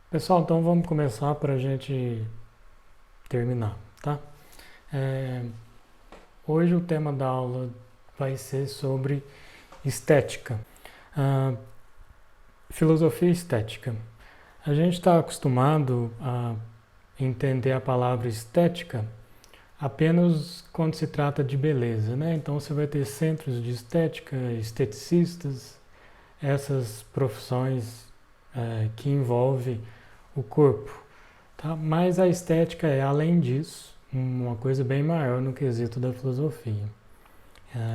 Pessoal, então vamos começar para a gente terminar, tá? É, Hoje o tema da aula vai ser sobre estética, ah, filosofia estética. A gente está acostumado a entender a palavra estética apenas quando se trata de beleza, né? Então você vai ter centros de estética, esteticistas, essas profissões que envolvem o corpo. Tá? Mas a estética é, além disso, uma coisa bem maior no quesito da filosofia.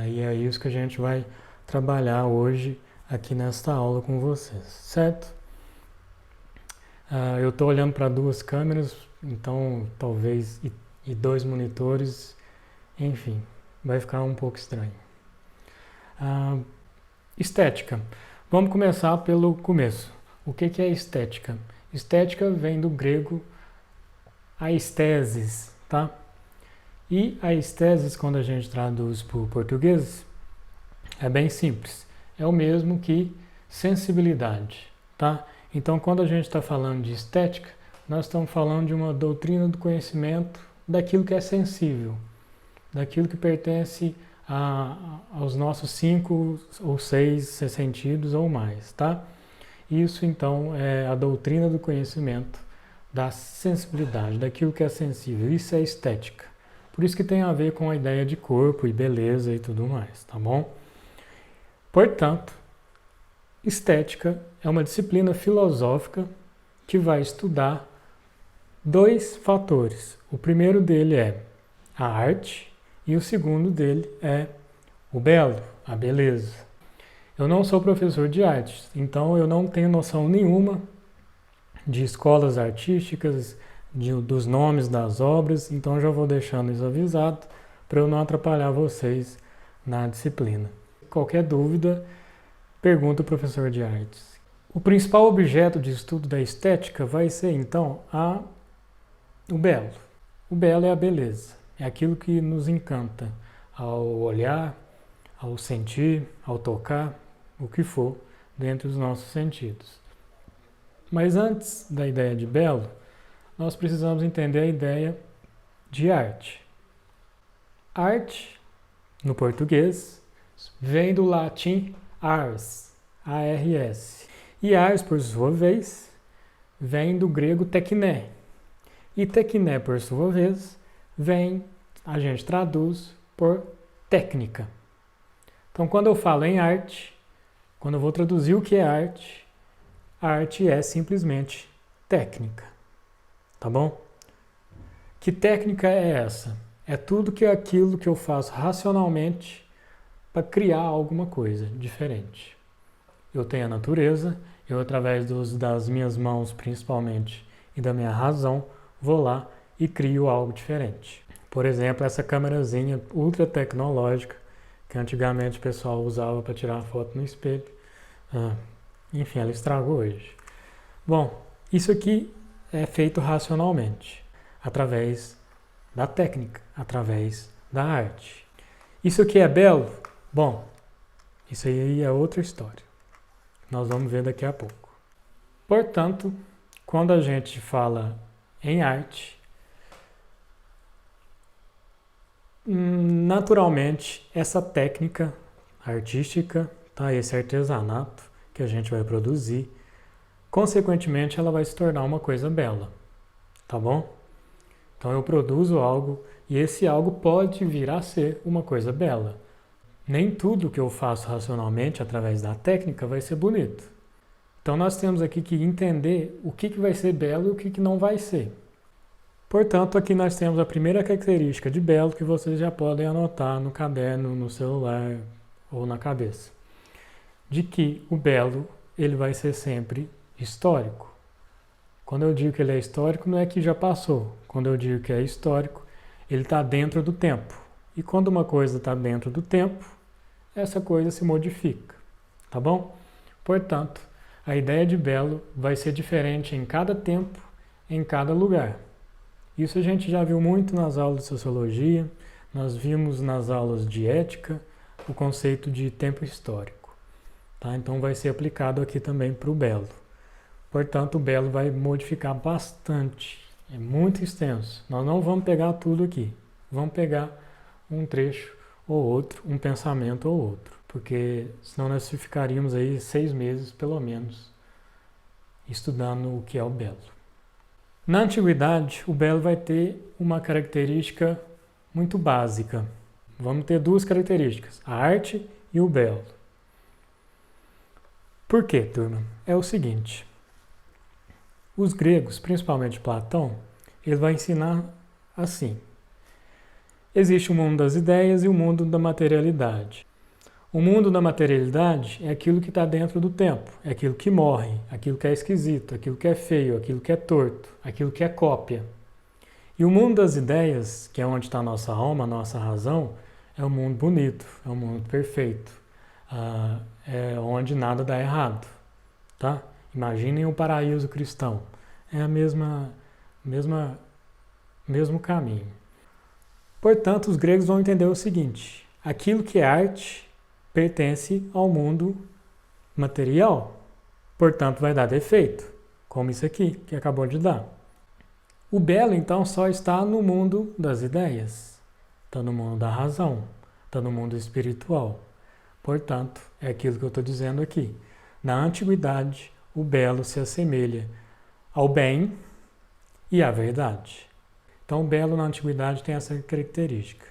E é isso que a gente vai trabalhar hoje aqui nesta aula com vocês, certo? Eu estou olhando para duas câmeras, então talvez e dois monitores, enfim, vai ficar um pouco estranho. Estética. Vamos começar pelo começo. O que é estética? Estética vem do grego aesthesis, tá? E a esteses, quando a gente traduz para o português, é bem simples. É o mesmo que sensibilidade, tá? Então, quando a gente está falando de estética, nós estamos falando de uma doutrina do conhecimento daquilo que é sensível, daquilo que pertence aos nossos 5 ou 6 sentidos ou mais, tá? Isso, então, é a doutrina do conhecimento da sensibilidade, daquilo que é sensível. Isso é estética. Por isso que tem a ver com a ideia de corpo e beleza e tudo mais, tá bom? Portanto, estética é uma disciplina filosófica que vai estudar dois fatores. O primeiro dele é a arte e o segundo dele é o belo, a beleza. Eu não sou professor de artes, então eu não tenho noção nenhuma de escolas artísticas, dos nomes das obras, então já vou deixando isso avisado para eu não atrapalhar vocês na disciplina. Qualquer dúvida, pergunta o professor de artes. O principal objeto de estudo da estética vai ser então o belo. O belo é a beleza, é aquilo que nos encanta ao olhar, ao sentir, ao tocar, o que for, dentro dos nossos sentidos. Mas antes da ideia de belo, nós precisamos entender a ideia de arte. Arte, no português, vem do latim ars, A-R-S. E ars, por sua vez, vem do grego tekné. E tekné, por sua vez, a gente traduz por técnica. Então, quando eu falo em arte, quando eu vou traduzir o que é arte, arte é simplesmente técnica. Tá bom? Que técnica é essa? É tudo que é aquilo que eu faço racionalmente para criar alguma coisa diferente. Eu tenho a natureza, eu através das minhas mãos principalmente e da minha razão, vou lá e crio algo diferente. Por exemplo, essa câmerazinha ultra tecnológica que antigamente o pessoal usava para tirar foto no espelho. Enfim, ela estragou hoje. Bom, isso aqui é feito racionalmente, através da técnica, através da arte. Isso aqui é belo? Bom, isso aí é outra história. Nós vamos ver daqui a pouco. Portanto, quando a gente fala em arte, naturalmente essa técnica artística, tá? Esse artesanato que a gente vai produzir, consequentemente ela vai se tornar uma coisa bela, tá bom? Então eu produzo algo e esse algo pode vir a ser uma coisa bela. Nem tudo que eu faço racionalmente através da técnica vai ser bonito. Então nós temos aqui que entender o que vai ser belo e o que não vai ser. Portanto, aqui nós temos a primeira característica de belo que vocês já podem anotar no caderno, no celular ou na cabeça. De que o belo ele vai ser sempre histórico. Quando eu digo que ele é histórico, não é que já passou. Quando eu digo que é histórico, ele está dentro do tempo. E quando uma coisa está dentro do tempo, essa coisa se modifica. Tá bom? Portanto, a ideia de belo vai ser diferente em cada tempo, em cada lugar. Isso a gente já viu muito nas aulas de sociologia, nós vimos nas aulas de ética o conceito de tempo histórico. Tá? Então vai ser aplicado aqui também para o belo. Portanto, o belo vai modificar bastante. É muito extenso. Nós não vamos pegar tudo aqui. Vamos pegar um trecho ou outro, um pensamento ou outro. Porque senão nós ficaríamos aí 6 meses, pelo menos, estudando o que é o belo. Na antiguidade, o belo vai ter uma característica muito básica. Vamos ter 2 características, a arte e o belo. Por quê, turma? É o seguinte, os gregos, principalmente Platão, ele vai ensinar assim. Existe o mundo das ideias e o mundo da materialidade. O mundo da materialidade é aquilo que está dentro do tempo, é aquilo que morre, aquilo que é esquisito, aquilo que é feio, aquilo que é torto, aquilo que é cópia. E o mundo das ideias, que é onde está a nossa alma, a nossa razão, é um mundo bonito, é um mundo perfeito, é onde nada dá errado. Tá? Imaginem o paraíso cristão, é a mesmo caminho. Portanto, os gregos vão entender o seguinte, aquilo que é arte pertence ao mundo material, portanto vai dar defeito, como isso aqui que acabou de dar. O belo então só está no mundo das ideias, está no mundo da razão, está no mundo espiritual. Portanto, é aquilo que eu estou dizendo aqui. Na antiguidade, o belo se assemelha ao bem e à verdade. Então, o belo na antiguidade tem essa característica.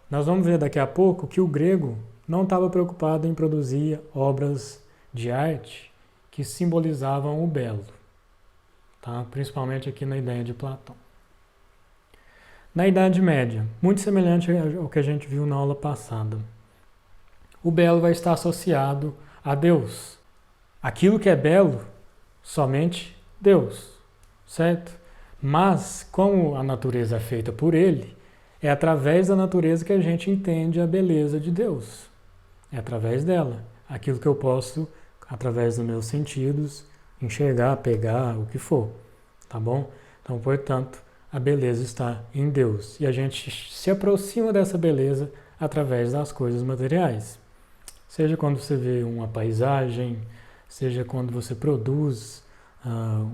Nós vamos ver daqui a pouco que o grego não estava preocupado em produzir obras de arte que simbolizavam o belo, tá? Principalmente aqui na ideia de Platão. Na Idade Média, muito semelhante ao que a gente viu na aula passada, o belo vai estar associado a Deus. Aquilo que é belo, somente Deus, certo? Mas, como a natureza é feita por Ele, é através da natureza que a gente entende a beleza de Deus. É através dela. Aquilo que eu posso, através dos meus sentidos, enxergar, pegar, o que for. Tá bom? Então, portanto, a beleza está em Deus. E a gente se aproxima dessa beleza através das coisas materiais. Seja quando você vê uma paisagem, seja quando você produz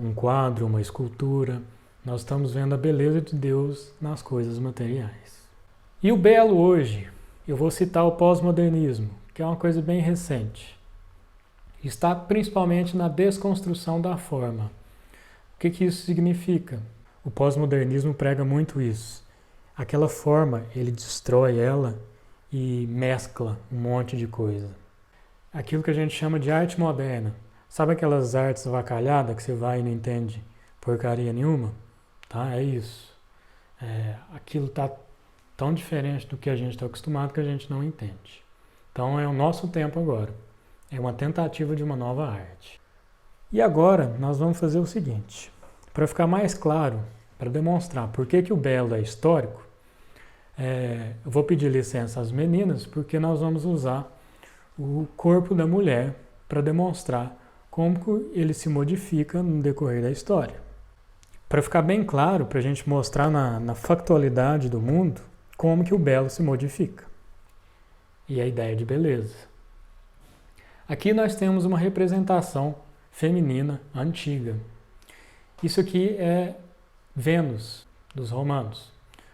um quadro, uma escultura, nós estamos vendo a beleza de Deus nas coisas materiais. E o belo hoje, eu vou citar o pós-modernismo, que é uma coisa bem recente. Está principalmente na desconstrução da forma. O que isso significa? O pós-modernismo prega muito isso. Aquela forma, ele destrói ela e mescla um monte de coisa. Aquilo que a gente chama de arte moderna. Sabe aquelas artes avacalhadas que você vai e não entende porcaria nenhuma? Tá? É isso. Aquilo está tão diferente do que a gente está acostumado que a gente não entende. Então é o nosso tempo agora. É uma tentativa de uma nova arte. E agora nós vamos fazer o seguinte. Para ficar mais claro, para demonstrar por que o belo é histórico, eu vou pedir licença às meninas, porque nós vamos usar o corpo da mulher para demonstrar como ele se modifica no decorrer da história. Para ficar bem claro, para a gente mostrar na factualidade do mundo, como que o belo se modifica. E a ideia de beleza. Aqui nós temos uma representação feminina antiga. Isso aqui é Vênus, dos romanos.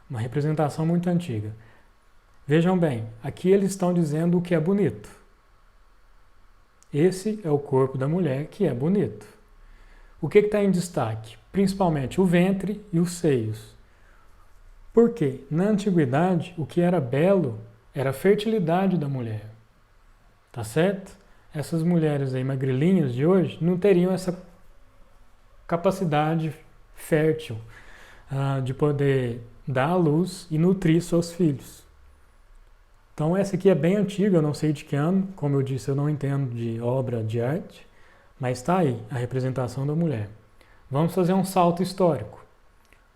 Uma representação muito antiga. Vejam bem, aqui eles estão dizendo o que é bonito. Esse é o corpo da mulher que é bonito. O que está em destaque? Principalmente o ventre e os seios. Por quê? Na antiguidade, o que era belo era a fertilidade da mulher. Tá certo? Essas mulheres aí magrelinhas de hoje não teriam essa capacidade fértil de poder dar à luz e nutrir seus filhos. Então essa aqui é bem antiga, eu não sei de que ano, como eu disse, eu não entendo de obra de arte, mas está aí a representação da mulher. Vamos fazer um salto histórico.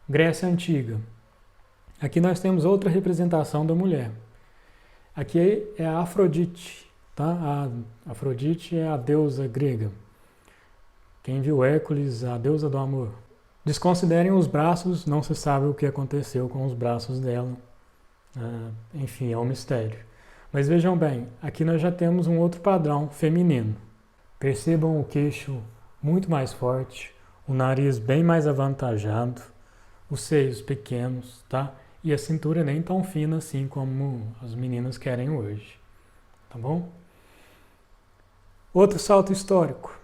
Grécia Antiga. Aqui nós temos outra representação da mulher. Aqui é a Afrodite, tá? A Afrodite é a deusa grega. Quem viu Hércules, a deusa do amor. Desconsiderem os braços, não se sabe o que aconteceu com os braços dela. Enfim, é um mistério. Mas vejam bem, aqui nós já temos um outro padrão feminino. Percebam o queixo muito mais forte, o nariz bem mais avantajado, os seios pequenos, tá? E a cintura nem tão fina assim como as meninas querem hoje, tá bom? Outro salto histórico.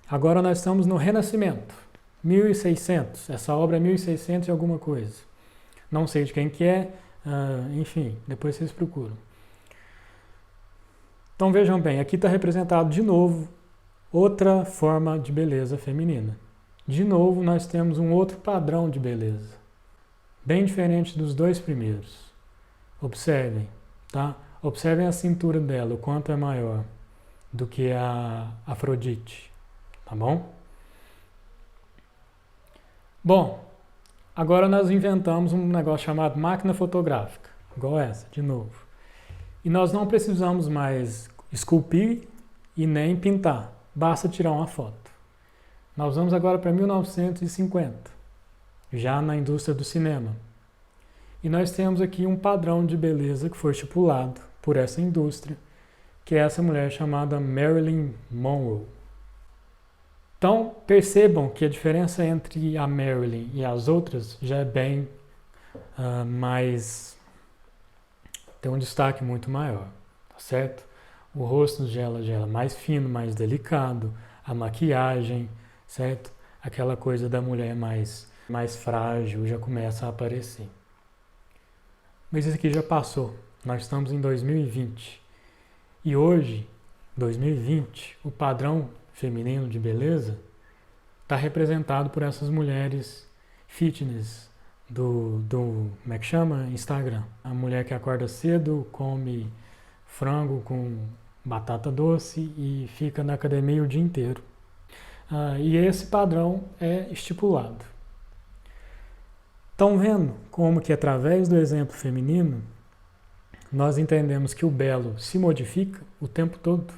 Agora nós estamos no Renascimento, 1600. Essa obra é 1600 e alguma coisa. Não sei de quem que é, enfim, depois vocês procuram. Então vejam bem, aqui está representado de novo outra forma de beleza feminina. De novo nós temos um outro padrão de beleza, bem diferente dos dois primeiros. Observem, tá? Observem a cintura dela, o quanto é maior do que a Afrodite, tá bom? Bom, agora nós inventamos um negócio chamado máquina fotográfica, igual essa, de novo. E nós não precisamos mais esculpir e nem pintar, basta tirar uma foto. Nós vamos agora para 1950, já na indústria do cinema. E nós temos aqui um padrão de beleza que foi estipulado por essa indústria, que é essa mulher chamada Marilyn Monroe. Então, percebam que a diferença entre a Marilyn e as outras já é bem mais... tem um destaque muito maior, tá certo? O rosto dela já é mais fino, mais delicado, a maquiagem, certo? Aquela coisa da mulher mais frágil já começa a aparecer. Mas isso aqui já passou, nós estamos em 2020. E hoje, 2020, o padrão feminino de beleza está representado por essas mulheres fitness como é que chama? Instagram. A mulher que acorda cedo, come frango com batata doce e fica na academia o dia inteiro. E esse padrão é estipulado. Estão vendo como que através do exemplo feminino nós entendemos que o belo se modifica o tempo todo,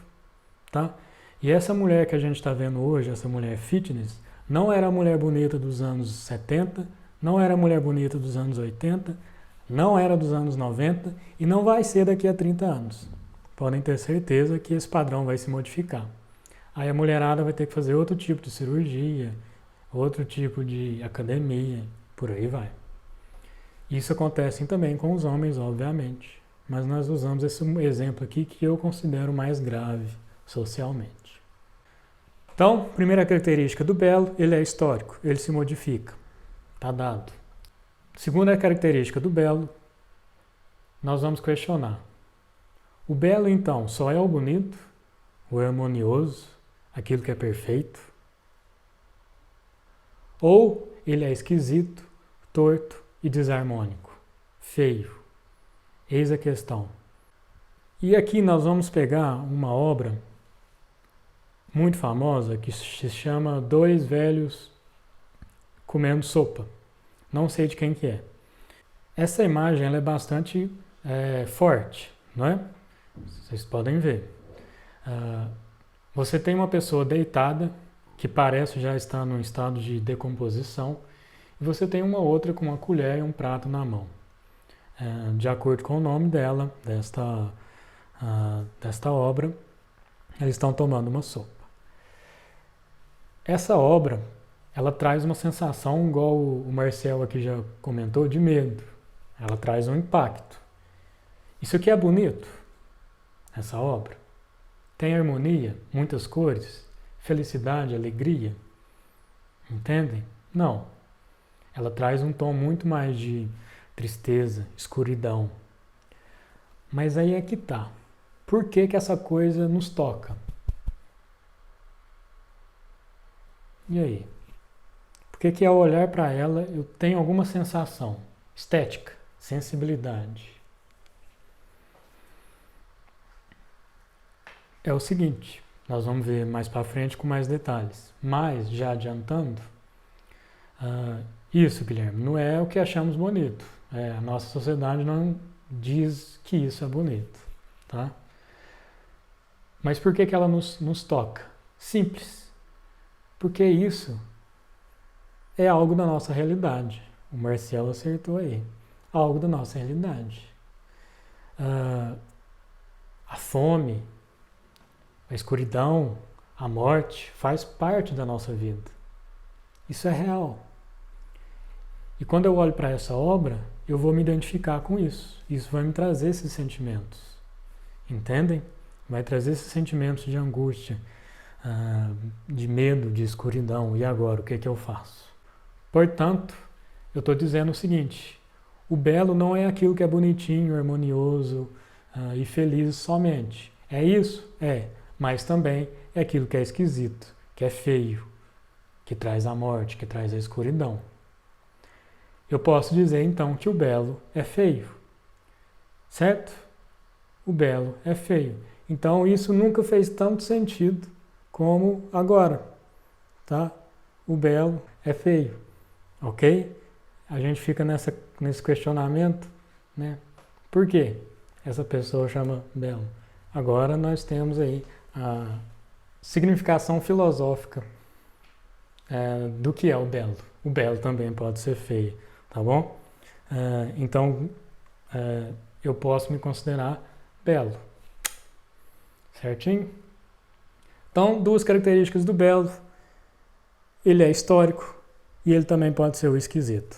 tá? E essa mulher que a gente está vendo hoje, essa mulher fitness, não era a mulher bonita dos anos 70, não era a mulher bonita dos anos 80, não era dos anos 90 e não vai ser daqui a 30 anos. Podem ter certeza que esse padrão vai se modificar. Aí a mulherada vai ter que fazer outro tipo de cirurgia, outro tipo de academia, por aí vai. Isso acontece também com os homens, obviamente. Mas nós usamos esse exemplo aqui que eu considero mais grave socialmente. Então, primeira característica do belo, ele é histórico, ele se modifica, está dado. Segunda característica do belo, nós vamos questionar. O belo, então, só é o bonito, o harmonioso, aquilo que é perfeito? Ou ele é esquisito, torto e desarmônico, feio? Eis a questão. E aqui nós vamos pegar uma obra muito famosa que se chama Dois Velhos Comendo Sopa. Não sei de quem que é. Essa imagem ela é bastante forte, não é? Vocês podem ver. Você tem uma pessoa deitada que parece já estar num estado de decomposição e você tem uma outra com uma colher e um prato na mão. De acordo com o nome dela, desta obra, eles estão tomando uma sopa. Essa obra, ela traz uma sensação, igual o Marcel aqui já comentou, de medo. Ela traz um impacto. Isso aqui é bonito, essa obra. Tem harmonia, muitas cores, felicidade, alegria. Entendem? Não. Ela traz um tom muito mais de tristeza, escuridão. Mas aí é que tá. Por que que essa coisa nos toca? E aí? Por que que ao olhar para ela eu tenho alguma sensação? Estética, sensibilidade. É o seguinte, nós vamos ver mais para frente com mais detalhes. Mas, já adiantando, isso, Guilherme, não é o que achamos bonito. A nossa sociedade não diz que isso é bonito, tá? Mas por que que ela nos toca? Simples. Porque isso é algo da nossa realidade. O Marcelo acertou aí. Algo da nossa realidade. A fome, a escuridão, a morte faz parte da nossa vida. Isso é real. E quando eu olho para essa obra, eu vou me identificar com isso. Isso vai me trazer esses sentimentos. Entendem? Vai trazer esses sentimentos de angústia, de medo, de escuridão. E agora, o que é que eu faço? Portanto, eu estou dizendo o seguinte: o belo não é aquilo que é bonitinho, harmonioso e feliz somente. É isso? É. Mas também é aquilo que é esquisito, que é feio, que traz a morte, que traz a escuridão. Eu posso dizer então que o belo é feio, certo? O belo é feio. Então isso nunca fez tanto sentido como agora, tá? O belo é feio, ok? A gente fica nesse questionamento, né? Por quê essa pessoa chama belo? Agora nós temos aí a significação filosófica do que é o belo. O belo também pode ser feio, tá bom? Então, eu posso me considerar belo. Certinho? Então, duas características do belo. Ele é histórico e ele também pode ser o esquisito.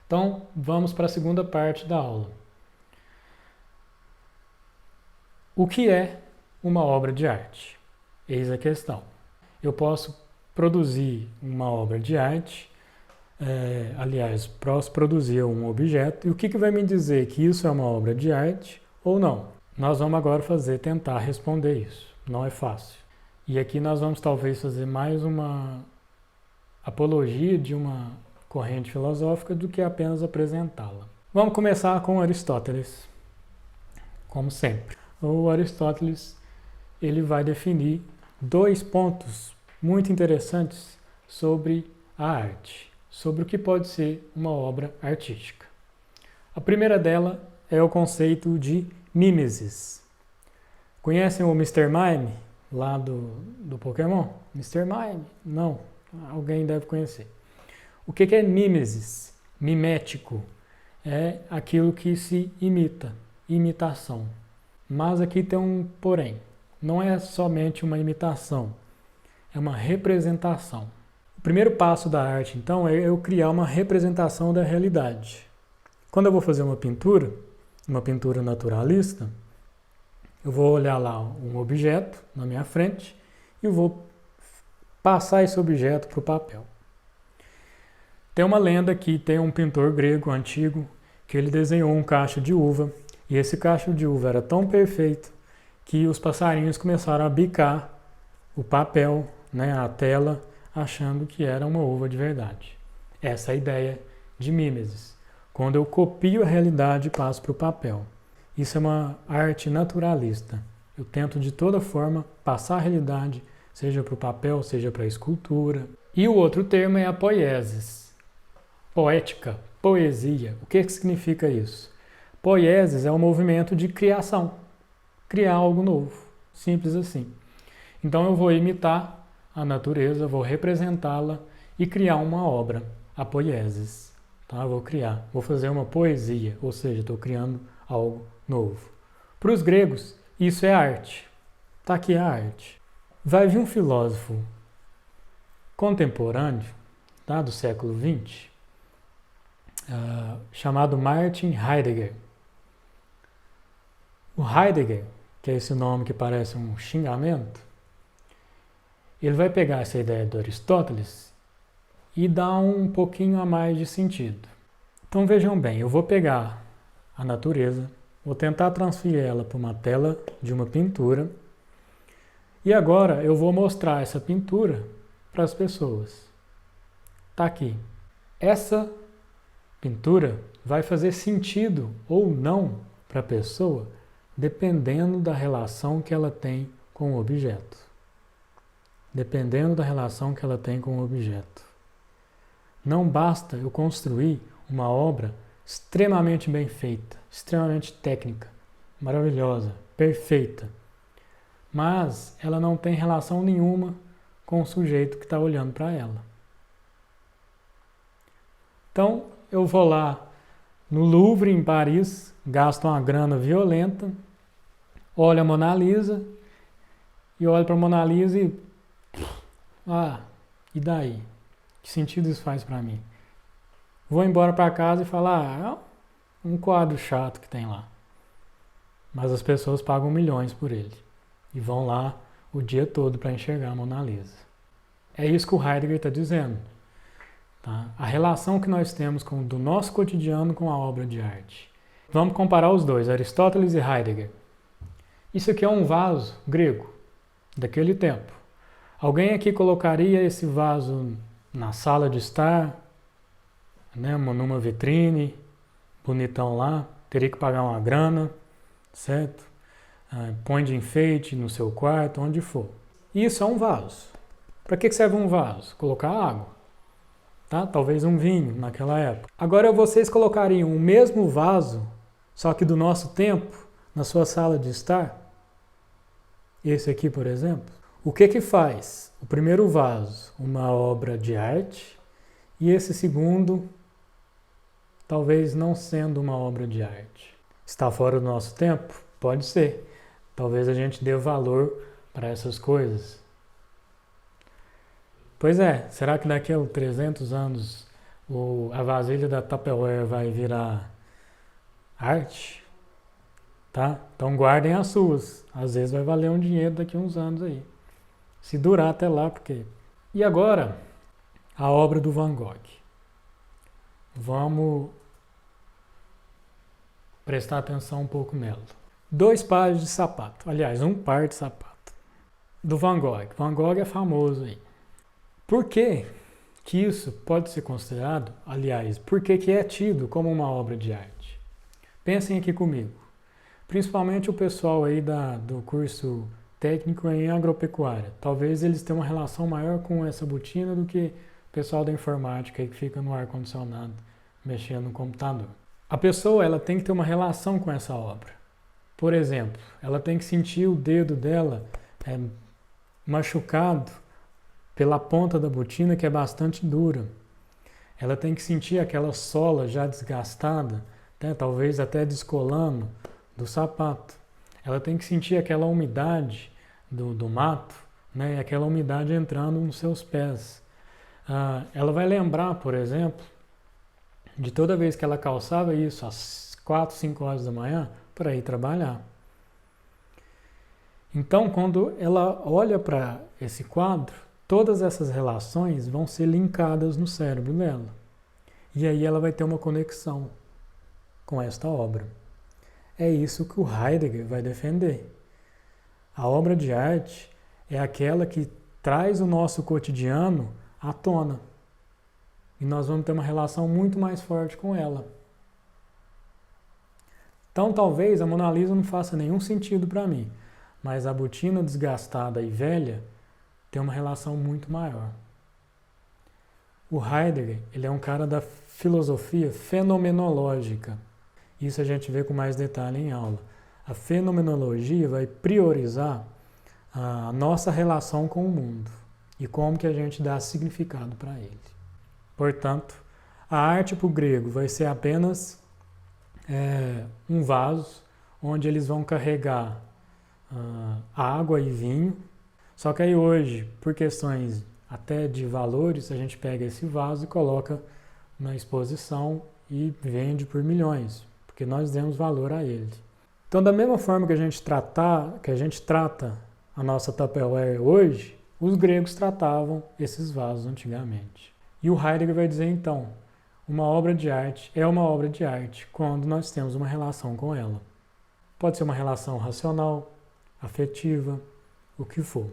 Então, vamos para a segunda parte da aula. O que é uma obra de arte? Eis a questão. Eu posso produzir uma obra de arte, posso produzir um objeto, e o que vai me dizer que isso é uma obra de arte ou não? Nós vamos agora tentar responder isso. Não é fácil. E aqui nós vamos talvez fazer mais uma apologia de uma corrente filosófica do que apenas apresentá-la. Vamos começar com Aristóteles, como sempre. O Aristóteles, ele vai definir 2 pontos muito interessantes sobre a arte, sobre o que pode ser uma obra artística. A primeira dela é o conceito de mimesis. Conhecem o Mr. Mime, lá do Pokémon? Mr. Mime? Não, alguém deve conhecer. O que é mimesis? Mimético. É aquilo que se imita, imitação. Mas aqui tem um porém. Não é somente uma imitação, é uma representação. O primeiro passo da arte, então, é eu criar uma representação da realidade. Quando eu vou fazer uma pintura naturalista, eu vou olhar lá um objeto na minha frente e eu vou passar esse objeto para o papel. Tem uma lenda que tem um pintor grego antigo que ele desenhou um cacho de uva, e esse cacho de uva era tão perfeito que os passarinhos começaram a bicar o papel, né, a tela, achando que era uma uva de verdade. Essa é a ideia de mimesis. Quando eu copio a realidade e passo para o papel. Isso é uma arte naturalista. Eu tento de toda forma passar a realidade, seja para o papel, seja para a escultura. E o outro termo é a poiesis. Poética, poesia. O que significa isso? Poiesis é um movimento de criação. Criar algo novo. Simples assim. Então eu vou imitar a natureza, vou representá-la e criar uma obra, a poiesis. Tá? Vou fazer uma poesia, ou seja, estou criando algo novo. Para os gregos, isso é arte. Está aqui a arte. Vai vir um filósofo contemporâneo, tá, do século XX, chamado Martin Heidegger. O Heidegger, que é esse nome que parece um xingamento, ele vai pegar essa ideia do Aristóteles e dar um pouquinho a mais de sentido. Então vejam bem, eu vou pegar a natureza, vou tentar transferir ela para uma tela de uma pintura e agora eu vou mostrar essa pintura para as pessoas. Está aqui. Essa pintura vai fazer sentido ou não para a pessoa dependendo da relação que ela tem com o objeto. Dependendo da relação que ela tem com o objeto. Não basta eu construir uma obra extremamente bem feita, extremamente técnica, maravilhosa, perfeita, mas ela não tem relação nenhuma com o sujeito que está olhando para ela. Então, eu vou lá no Louvre, em Paris, gasto uma grana violenta, olho a Mona Lisa e olho para a Mona Lisa e Ah, e daí? Que sentido isso faz para mim? Vou embora para casa e falar, é um quadro chato que tem lá. Mas as pessoas pagam milhões por ele e vão lá o dia todo para enxergar a Mona Lisa. É isso que o Heidegger está dizendo. Tá? A relação que nós temos do nosso cotidiano com a obra de arte. Vamos comparar os dois, Aristóteles e Heidegger. Isso aqui é um vaso grego, daquele tempo. Alguém aqui colocaria esse vaso na sala de estar, né, numa vitrine, bonitão lá, teria que pagar uma grana, certo? Põe de enfeite no seu quarto, onde for. Isso é um vaso. Para que serve um vaso? Colocar água. Tá? Talvez um vinho naquela época. Agora vocês colocariam o mesmo vaso, só que do nosso tempo, na sua sala de estar? Esse aqui, por exemplo. O que faz o primeiro vaso? Uma obra de arte. E esse segundo, talvez não sendo uma obra de arte. Está fora do nosso tempo? Pode ser. Talvez a gente dê valor para essas coisas. Pois é, será que daqui a 300 anos a vasilha da Tupperware vai virar arte? Tá? Então guardem as suas. Às vezes vai valer um dinheiro daqui a uns anos aí. Se durar até lá, porque... E agora, a obra do Van Gogh. Vamos prestar atenção um pouco nela. 2 pares de sapato. Aliás, um par de sapato. Do Van Gogh. Van Gogh é famoso aí. Por que isso pode ser considerado, aliás, por que é tido como uma obra de arte? Pensem aqui comigo. Principalmente o pessoal aí do curso técnico em agropecuária. Talvez eles tenham uma relação maior com essa botina do que o pessoal da informática aí que fica no ar-condicionado, mexendo no computador. A pessoa ela tem que ter uma relação com essa obra. Por exemplo, ela tem que sentir o dedo dela machucado pela ponta da botina, que é bastante dura. Ela tem que sentir aquela sola já desgastada, né, talvez até descolando do sapato. Ela tem que sentir aquela umidade do mato, né, e aquela umidade entrando nos seus pés. Ela vai lembrar, por exemplo, de toda vez que ela calçava isso às 4, 5 horas da manhã para ir trabalhar. Então, quando ela olha para esse quadro, todas essas relações vão ser linkadas no cérebro dela. E aí ela vai ter uma conexão com esta obra. É isso que o Heidegger vai defender. A obra de arte é aquela que traz o nosso cotidiano à tona. E nós vamos ter uma relação muito mais forte com ela. Então talvez a Mona Lisa não faça nenhum sentido para mim, mas a botina desgastada e velha tem uma relação muito maior. O Heidegger, ele é um cara da filosofia fenomenológica. Isso a gente vê com mais detalhe em aula. A fenomenologia vai priorizar a nossa relação com o mundo e como que a gente dá significado para ele. Portanto, a arte para o grego vai ser apenas um vaso onde eles vão carregar água e vinho. Só que aí hoje, por questões até de valores, a gente pega esse vaso e coloca na exposição e vende por milhões, porque nós demos valor a ele. Então, da mesma forma que a gente trata a nossa Tupperware hoje, os gregos tratavam esses vasos antigamente. E o Heidegger vai dizer então, uma obra de arte é uma obra de arte quando nós temos uma relação com ela. Pode ser uma relação racional, afetiva, o que for.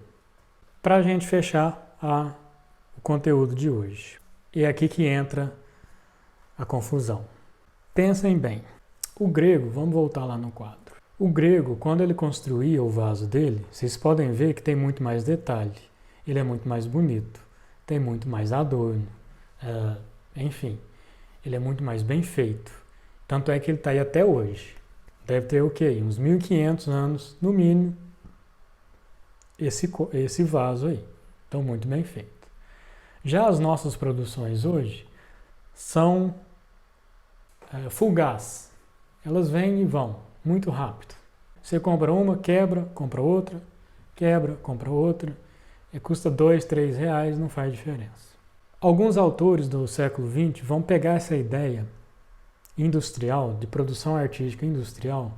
Para a gente fechar o conteúdo de hoje. É aqui que entra a confusão. Pensem bem. O grego, vamos voltar lá no quadro. O grego, quando ele construía o vaso dele, vocês podem ver que tem muito mais detalhe. Ele é muito mais bonito, tem muito mais adorno. Enfim, ele é muito mais bem feito. Tanto é que ele está aí até hoje. Deve ter o quê? Uns 1500 anos, no mínimo, esse vaso aí. Então, muito bem feito. Já as nossas produções hoje são fugaz. Elas vêm e vão, muito rápido. Você compra uma, quebra, compra outra, quebra, compra outra. custa 2, 3 reais, não faz diferença. Alguns autores do século XX vão pegar essa ideia industrial, de produção artística industrial,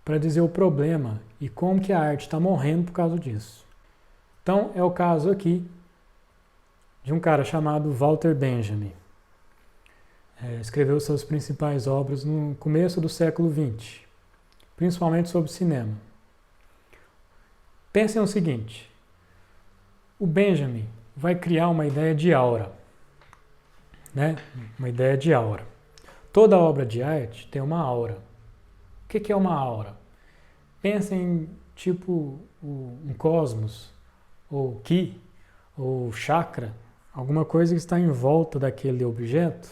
para dizer o problema e como que a arte está morrendo por causa disso. Então, é o caso aqui de um cara chamado Walter Benjamin. Escreveu suas principais obras no começo do século XX, principalmente sobre cinema. Pensem o seguinte, o Benjamin vai criar uma ideia de aura, né? Uma ideia de aura. Toda obra de arte tem uma aura. O que é uma aura? Pensem tipo um cosmos, ou ki, ou chakra, alguma coisa que está em volta daquele objeto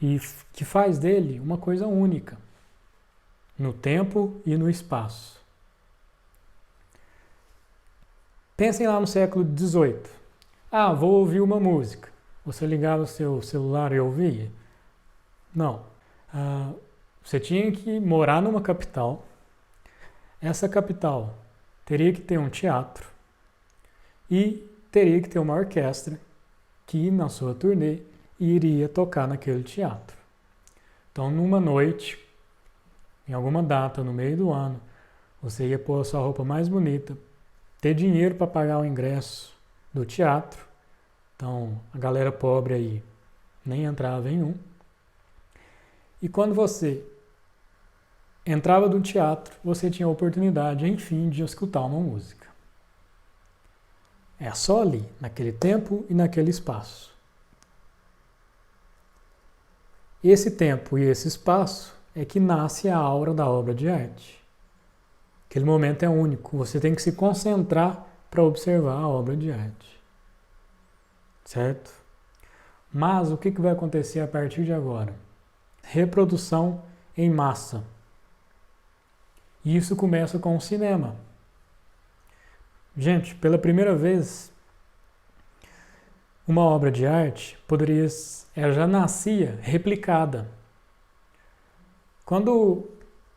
e que faz dele uma coisa única, no tempo e no espaço. Pensem lá no século XVIII. Ah, vou ouvir uma música. Você ligava o seu celular e ouvia? Não. Você tinha que morar numa capital. Essa capital teria que ter um teatro e teria que ter uma orquestra que, na sua turnê, iria tocar naquele teatro. Então, numa noite, em alguma data no meio do ano, você ia pôr a sua roupa mais bonita, ter dinheiro para pagar o ingresso do teatro. Então, a galera pobre aí nem entrava em um. E quando você entrava no teatro, você tinha a oportunidade, enfim, de escutar uma música. É só ali, naquele tempo e naquele espaço. Esse tempo e esse espaço é que nasce a aura da obra de arte. Aquele momento é único, você tem que se concentrar para observar a obra de arte. Certo? Mas o que vai acontecer a partir de agora? Reprodução em massa. E isso começa com o cinema. Gente, pela primeira vez, uma obra de arte ela já nascia replicada. Quando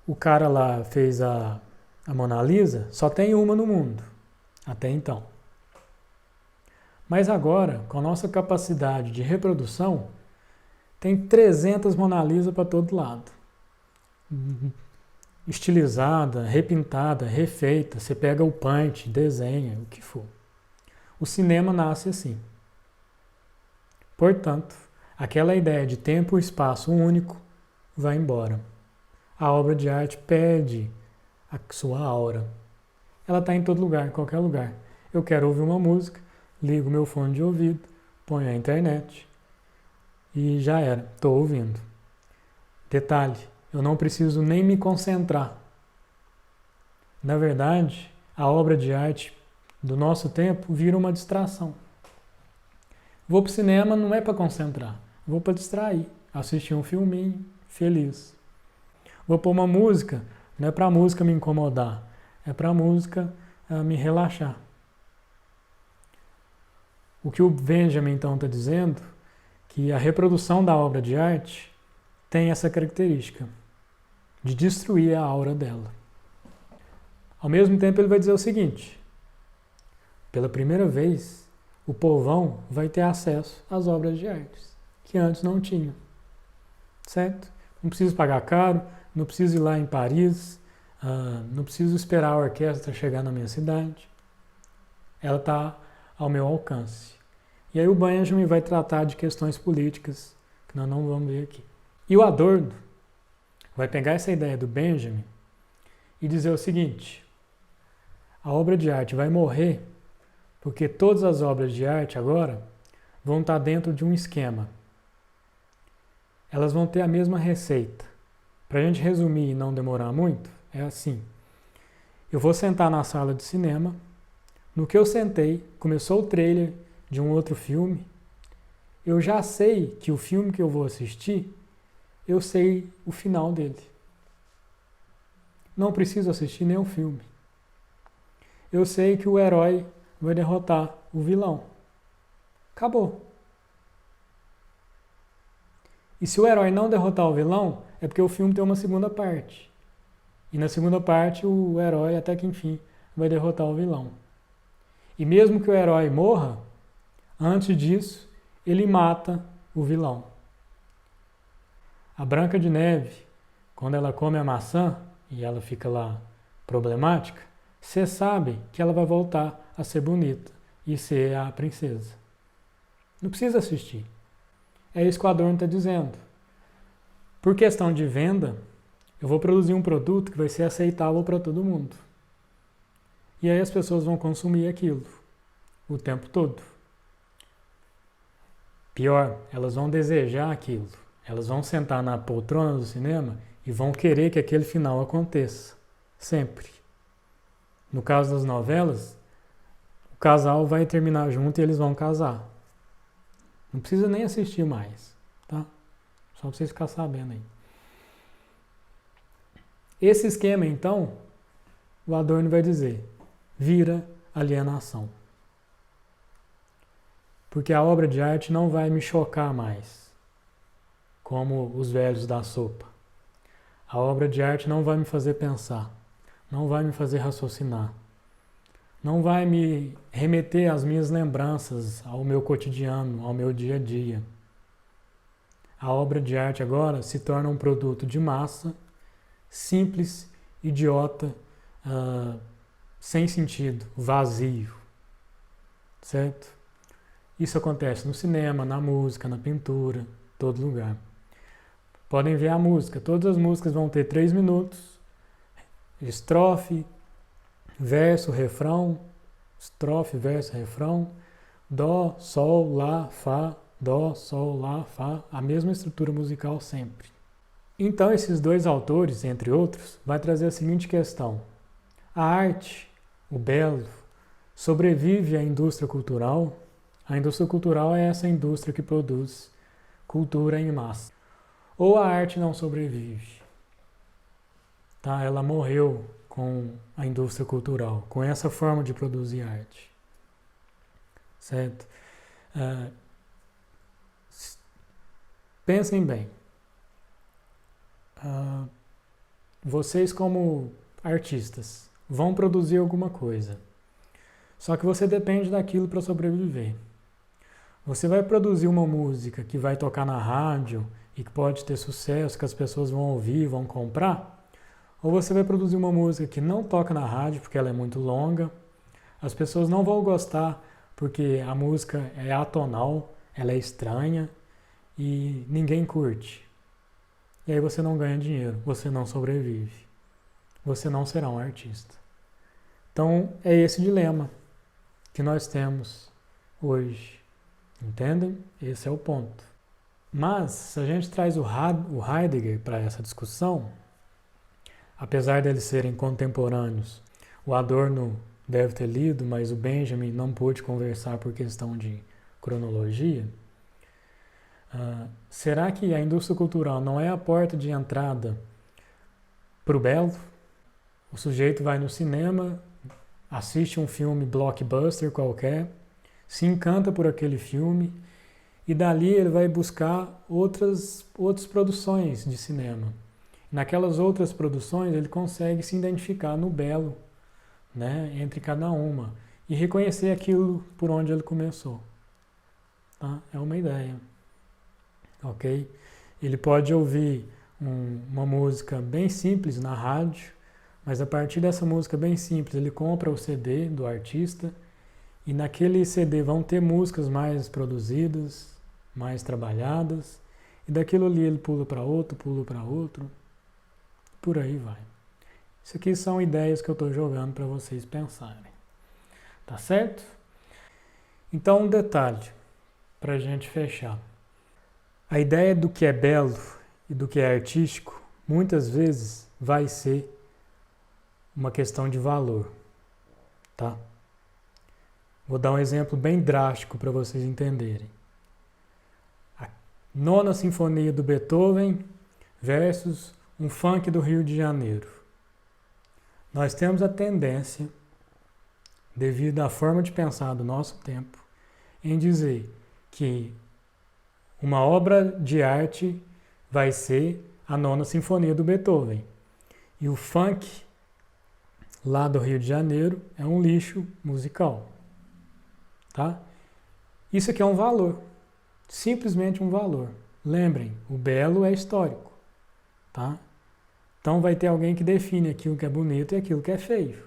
o cara lá fez a Mona Lisa, só tem uma no mundo, até então. Mas agora, com a nossa capacidade de reprodução, tem 300 Mona Lisa para todo lado. Estilizada, repintada, refeita, você pega o paint, desenha, o que for. O cinema nasce assim. Portanto, aquela ideia de tempo e espaço único vai embora. A obra de arte perde a sua aura. Ela está em todo lugar, em qualquer lugar. Eu quero ouvir uma música, ligo meu fone de ouvido, ponho a internet e já era, estou ouvindo. Detalhe, eu não preciso nem me concentrar. Na verdade, a obra de arte do nosso tempo vira uma distração. Vou para o cinema não é para concentrar, vou para distrair, assistir um filminho, feliz. Vou pôr uma música, não é para a música me incomodar, é para a música me relaxar. O que o Benjamin então está dizendo, que a reprodução da obra de arte tem essa característica de destruir a aura dela. Ao mesmo tempo ele vai dizer o seguinte, pela primeira vez, o povão vai ter acesso às obras de arte, que antes não tinha. Certo? Não preciso pagar caro, não preciso ir lá em Paris, não preciso esperar a orquestra chegar na minha cidade. Ela está ao meu alcance. E aí o Benjamin vai tratar de questões políticas, que nós não vamos ver aqui. E o Adorno vai pegar essa ideia do Benjamin e dizer o seguinte, a obra de arte vai morrer porque todas as obras de arte agora vão estar dentro de um esquema. Elas vão ter a mesma receita. Para a gente resumir e não demorar muito, é assim. Eu vou sentar na sala de cinema, no que eu sentei, começou o trailer de um outro filme, eu já sei que o filme que eu vou assistir, eu sei o final dele. Não preciso assistir nenhum filme. Eu sei que o herói vai derrotar o vilão. Acabou. E se o herói não derrotar o vilão, é porque o filme tem uma segunda parte. E na segunda parte, o herói, até que enfim, vai derrotar o vilão. E mesmo que o herói morra, antes disso, ele mata o vilão. A Branca de Neve, quando ela come a maçã e ela fica lá problemática, você sabe que ela vai voltar a ser bonita e ser a princesa. Não precisa assistir. É isso que o Adorno está dizendo. Por questão de venda, eu vou produzir um produto que vai ser aceitável para todo mundo. E aí as pessoas vão consumir aquilo o tempo todo. Pior, elas vão desejar aquilo. Elas vão sentar na poltrona do cinema e vão querer que aquele final aconteça. Sempre. No caso das novelas, o casal vai terminar junto e eles vão casar. Não precisa nem assistir mais, tá? Só para vocês ficarem sabendo aí. Esse esquema, então, o Adorno vai dizer, vira alienação. Porque a obra de arte não vai me chocar mais, como os velhos da sopa. A obra de arte não vai me fazer pensar, não vai me fazer raciocinar, não vai me remeter às minhas lembranças, ao meu cotidiano, ao meu dia a dia. A obra de arte agora se torna um produto de massa, simples, idiota, sem sentido, vazio, certo? Isso acontece no cinema, na música, na pintura, todo lugar. Podem ver a música, todas as músicas vão ter 3 minutos, estrofe, verso, refrão, estrofe, verso, refrão, dó, sol, lá, fá, dó, sol, lá, fá, a mesma estrutura musical sempre. Então esses dois autores, entre outros, vai trazer a seguinte questão. A arte, o belo, sobrevive à indústria cultural. A indústria cultural é essa indústria que produz cultura em massa. Ou a arte não sobrevive. Tá? Ela morreu com a indústria cultural, com essa forma de produzir arte. Certo? Pensem bem. Vocês como artistas vão produzir alguma coisa. Só que você depende daquilo para sobreviver. Você vai produzir uma música que vai tocar na rádio e que pode ter sucesso, que as pessoas vão ouvir, vão comprar, ou você vai produzir uma música que não toca na rádio porque ela é muito longa, as pessoas não vão gostar porque a música é atonal, ela é estranha e ninguém curte. E aí você não ganha dinheiro, você não sobrevive, você não será um artista. Então é esse dilema que nós temos hoje, entendem? Esse é o ponto. Mas se a gente traz o Heidegger para essa discussão, apesar deles serem contemporâneos, o Adorno deve ter lido, mas o Benjamin não pôde conversar por questão de cronologia. Será que a indústria cultural não é a porta de entrada para o belo? O sujeito vai no cinema, assiste um filme blockbuster qualquer, se encanta por aquele filme e dali ele vai buscar outras produções de cinema. Naquelas outras produções ele consegue se identificar no belo, né, entre cada uma e reconhecer aquilo por onde ele começou. Tá? É uma ideia. Ok? Ele pode ouvir uma música bem simples na rádio, mas a partir dessa música bem simples ele compra o CD do artista e naquele CD vão ter músicas mais produzidas, mais trabalhadas, e daquilo ali ele pula para outro, por aí vai. Isso aqui são ideias que eu estou jogando para vocês pensarem. Tá certo? Então um detalhe, para a gente fechar. A ideia do que é belo e do que é artístico, muitas vezes vai ser uma questão de valor. Tá? Vou dar um exemplo bem drástico para vocês entenderem. A 9ª Sinfonia do Beethoven versus um funk do Rio de Janeiro. Nós temos a tendência, devido à forma de pensar do nosso tempo, em dizer que uma obra de arte vai ser a 9ª Sinfonia do Beethoven. E o funk lá do Rio de Janeiro é um lixo musical. tá? Isso aqui é um valor, simplesmente um valor. Lembrem, o belo é histórico, tá? Então vai ter alguém que define aquilo que é bonito e aquilo que é feio.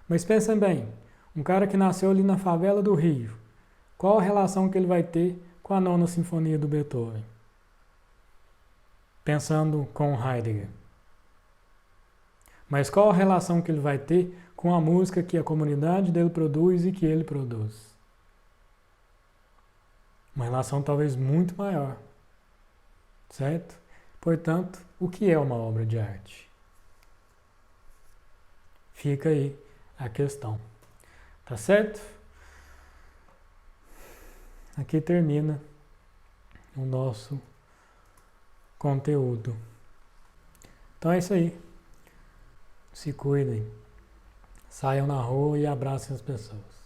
Mas pensem bem, um cara que nasceu ali na favela do Rio, qual a relação que ele vai ter com a Nona Sinfonia do Beethoven? Pensando com Heidegger. Mas qual a relação que ele vai ter com a música que a comunidade dele produz e que ele produz? Uma relação talvez muito maior, certo? Portanto, o que é uma obra de arte? Fica aí a questão, tá certo? Aqui termina o nosso conteúdo. Então é isso aí. Se cuidem, saiam na rua e abracem as pessoas.